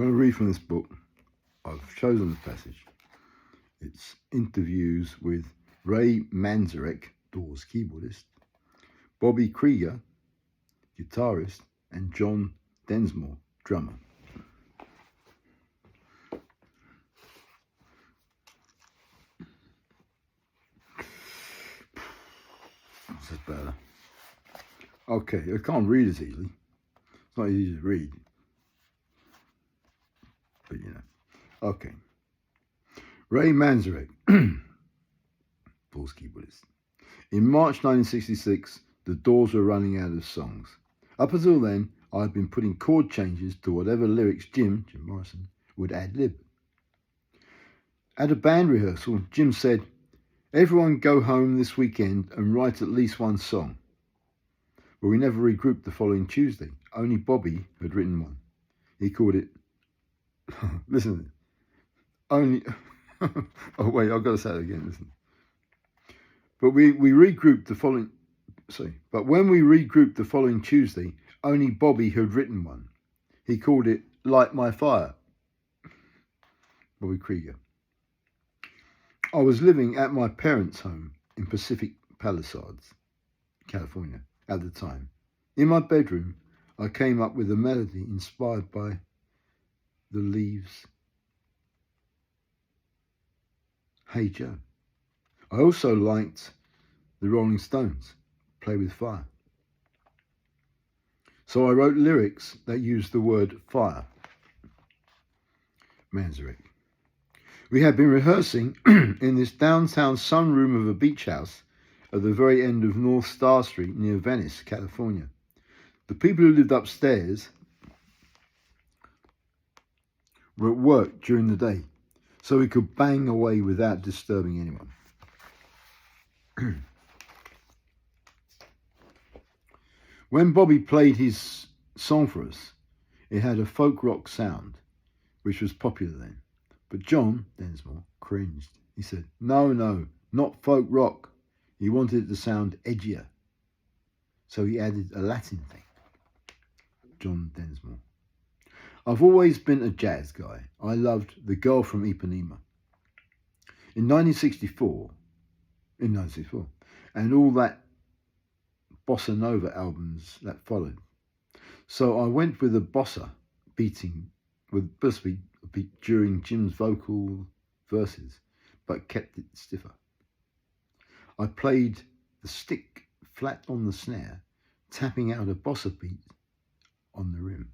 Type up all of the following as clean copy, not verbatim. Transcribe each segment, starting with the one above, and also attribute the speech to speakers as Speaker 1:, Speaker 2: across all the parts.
Speaker 1: going to read from this book. I've chosen the passage. It's interviews with Ray Manzarek, Doors keyboardist, Bobby Krieger, guitarist, and John Densmore, drummer. This is better. Okay, I can't read as easily. It's not easy to read. But you know. Okay. Ray Manzarek, Doors keyboardist. In March 1966, the Doors were running out of songs. Up until then, I had been putting chord changes to whatever lyrics Jim Morrison, would ad-lib. At a band rehearsal, Jim said, "Everyone go home this weekend and write at least one song." But we never regrouped the following Tuesday. Only Bobby had written one. He called it, listen, only, oh wait, I've got to say it again, listen. But we regrouped the following, but when we regrouped the following Tuesday, only Bobby had written one. He called it Light My Fire. Bobby Krieger. I was living at my parents' home in Pacific Palisades, California, at the time. In my bedroom, I came up with a melody inspired by The Leaves' Hey Joe. I also liked the Rolling Stones' Play with Fire. So I wrote lyrics that used the word fire. Manzarek. We had been rehearsing in this downtown sunroom of a beach house at the very end of North Star Street near Venice, California. The people who lived upstairs were at work during the day, so we could bang away without disturbing anyone. When Bobby played his song for us, it had a folk rock sound, which was popular then. But John Densmore cringed. He said, no, not folk rock. He wanted it to sound edgier. So he added a Latin thing. John Densmore. I've always been a jazz guy. I loved The Girl from Ipanema. In 1964, and all that bossa nova albums that followed. So I went with a bossa beating, with supposed to be a beat during Jim's vocal verses, but kept it stiffer. I played the stick flat on the snare, tapping out a bossa beat on the rim.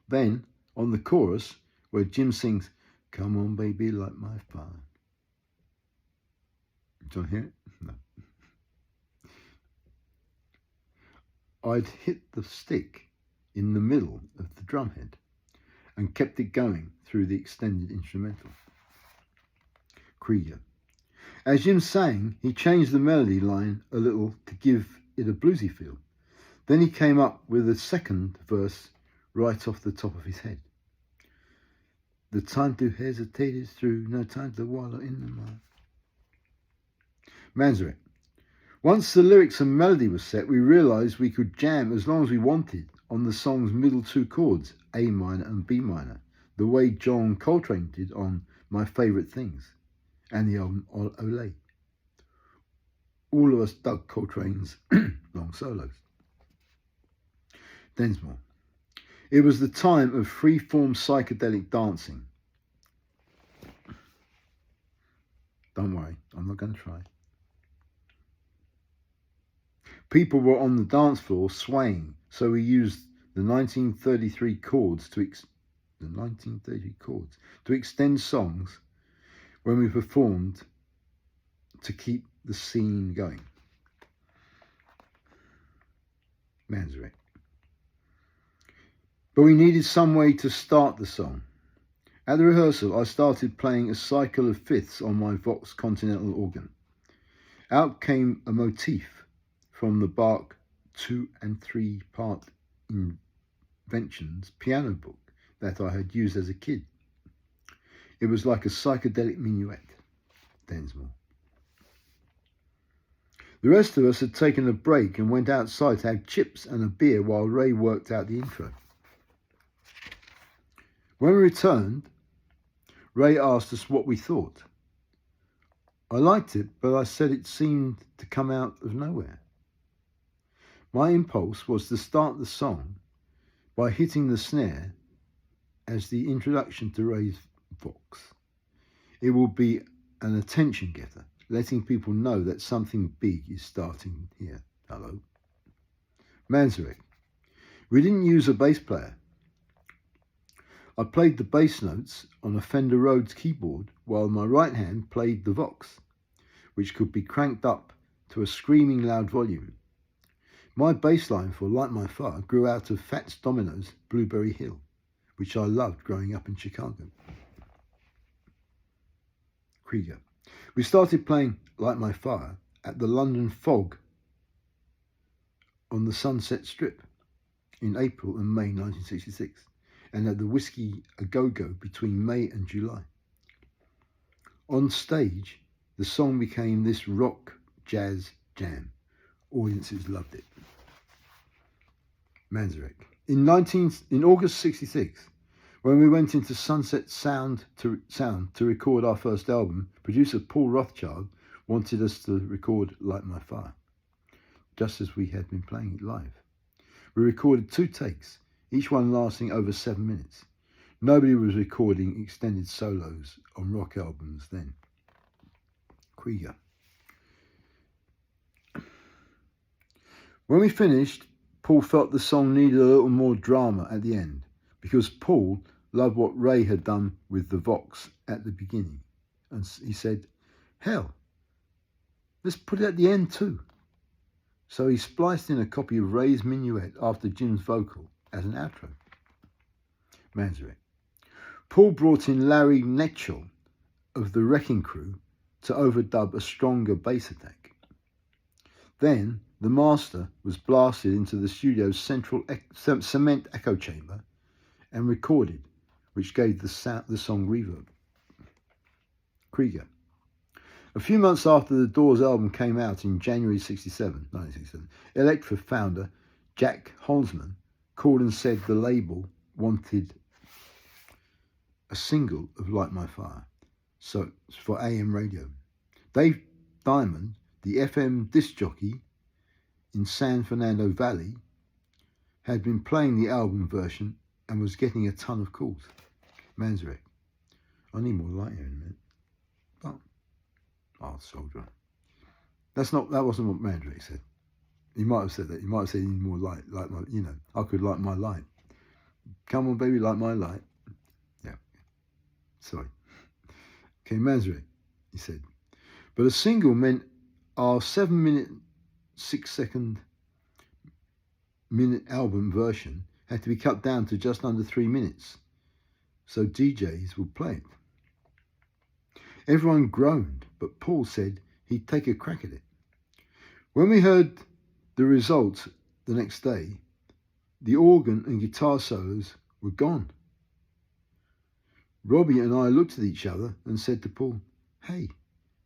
Speaker 1: Then, on the chorus, where Jim sings, "Come on, baby, light my fire." Do you want to hear it? No. I'd hit the stick in the middle of the drum head and kept it going through the extended instrumental. Krieger. As Jim sang, he changed the melody line a little to give it a bluesy feel. Then he came up with a second verse right off the top of his head. The time to hesitate is through, no time to wallow in the mud. Manzarek. Once the lyrics and melody were set, we realised we could jam as long as we wanted on the song's middle two chords, A minor and B minor, the way John Coltrane did on My Favourite Things and the album Olé. All of us dug Coltrane's long solos. Densmore. It was the time of free-form psychedelic dancing. Don't worry, I'm not going to try. People were on the dance floor swaying, so we used the 1933 chords to extend songs when we performed to keep the scene going. Manzarek. But we needed some way to start the song. At the rehearsal, I started playing a cycle of fifths on my Vox Continental organ. Out came a motif from the Bach 2 and 3 part Inventions piano book that I had used as a kid. It was like a psychedelic minuet. Densmore. The rest of us had taken a break and went outside to have chips and a beer while Ray worked out the intro. When we returned, Ray asked us what we thought. I liked it, but I said it seemed to come out of nowhere. My impulse was to start the song by hitting the snare as the introduction to Ray's vox. It will be an attention getter, letting people know that something big is starting here. Hello. Manzarek. We didn't use a bass player. I played the bass notes on a Fender Rhodes keyboard while my right hand played the vox, which could be cranked up to a screaming loud volume. My bass line for Light My Fire grew out of Fats Domino's Blueberry Hill, which I loved growing up in Chicago. Krieger. We started playing Light My Fire at the London Fog on the Sunset Strip in April and May 1966, and at the Whiskey A Go-Go between May and July. On stage, the song became this rock jazz jam. Audiences loved it. Manzarek. In August 66, when we went into Sunset Sound to record our first album, producer Paul Rothchild wanted us to record Light My Fire, just as we had been playing it live. We recorded 2 takes, each one lasting over 7 minutes. Nobody was recording extended solos on rock albums then. Krieger. When we finished, Paul felt the song needed a little more drama at the end, because Paul loved what Ray had done with the vox at the beginning. And he said, hell, let's put it at the end too. So he spliced in a copy of Ray's Minuet after Jim's vocal as an outro. Manzarek. Paul brought in Larry Netchell of the Wrecking Crew to overdub a stronger bass attack. Then the master was blasted into the studio's central cement echo chamber and recorded, which gave the song reverb. Krieger. A few months after the Doors album came out in January 1967, Elektra founder Jack Holzman called and said the label wanted a single of Light My Fire, so for AM radio. Dave Diamond, the FM disc jockey in San Fernando Valley, had been playing the album version and was getting a ton of calls. Manzarek. I need more light here in a minute. Oh, soldier. That wasn't what Mandrake said. He might have said that. He might have said he needed more light, like my, I could light my light. Come on, baby, light my light. Yeah. Sorry. Okay, Mandrake, he said. But a single meant our 7-minute, 6-second album version had to be cut down to just under 3 minutes, so DJs would play it. Everyone groaned, but Paul said he'd take a crack at it. When we heard the result the next day, the organ and guitar solos were gone. Robbie and I looked at each other and said to Paul, hey,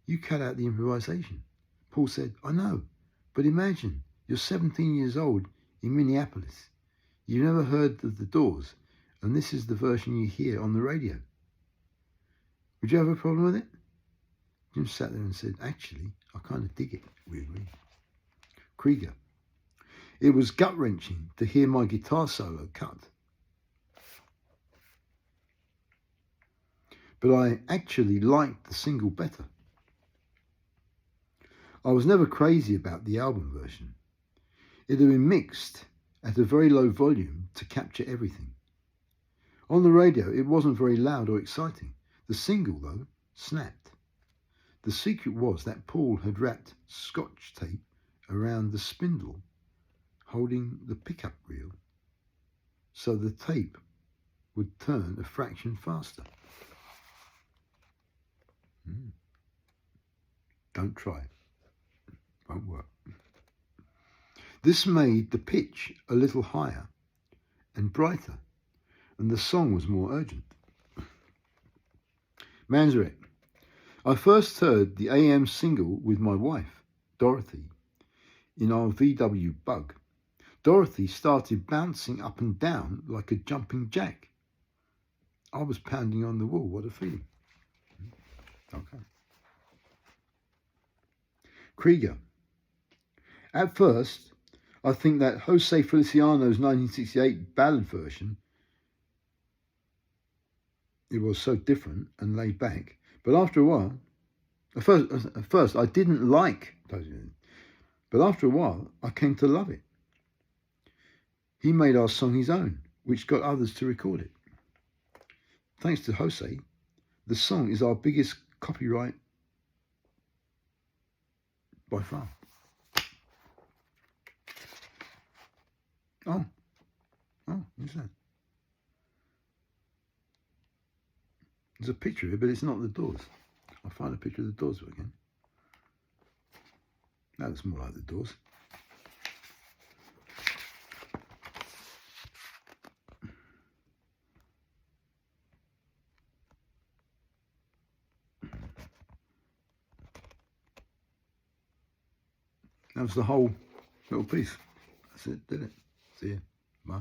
Speaker 1: you cut out the improvisation. Paul said, I know, but imagine, you're 17 years old in Minneapolis. You've never heard of the Doors, and this is the version you hear on the radio. Would you have a problem with it? Jim sat there and said, actually, I kind of dig it, weirdly. Krieger. It was gut-wrenching to hear my guitar solo cut. But I actually liked the single better. I was never crazy about the album version. It had been mixed at a very low volume to capture everything. On the radio, it wasn't very loud or exciting. The single, though, snapped. The secret was that Paul had wrapped Scotch tape around the spindle holding the pickup reel, so the tape would turn a fraction faster. Don't try it. Won't work. This made the pitch a little higher and brighter, and the song was more urgent. Manzarek. I first heard the AM single with my wife, Dorothy, in our VW Bug. Dorothy started bouncing up and down like a jumping jack. I was pounding on the wall. What a feeling. Okay. Krieger. At first, I think that Jose Feliciano's 1968 ballad version, it was so different and laid back. But after a while, at first I didn't like Tosin, but after a while I came to love it. He made our song his own, which got others to record it. Thanks to Jose, the song is our biggest copyright by far. Oh, what's that? There's a picture of it, but it's not the Doors. I'll find a picture of the Doors again. That looks more like the Doors. That was the whole little piece. That's it, did it? See you. Bye.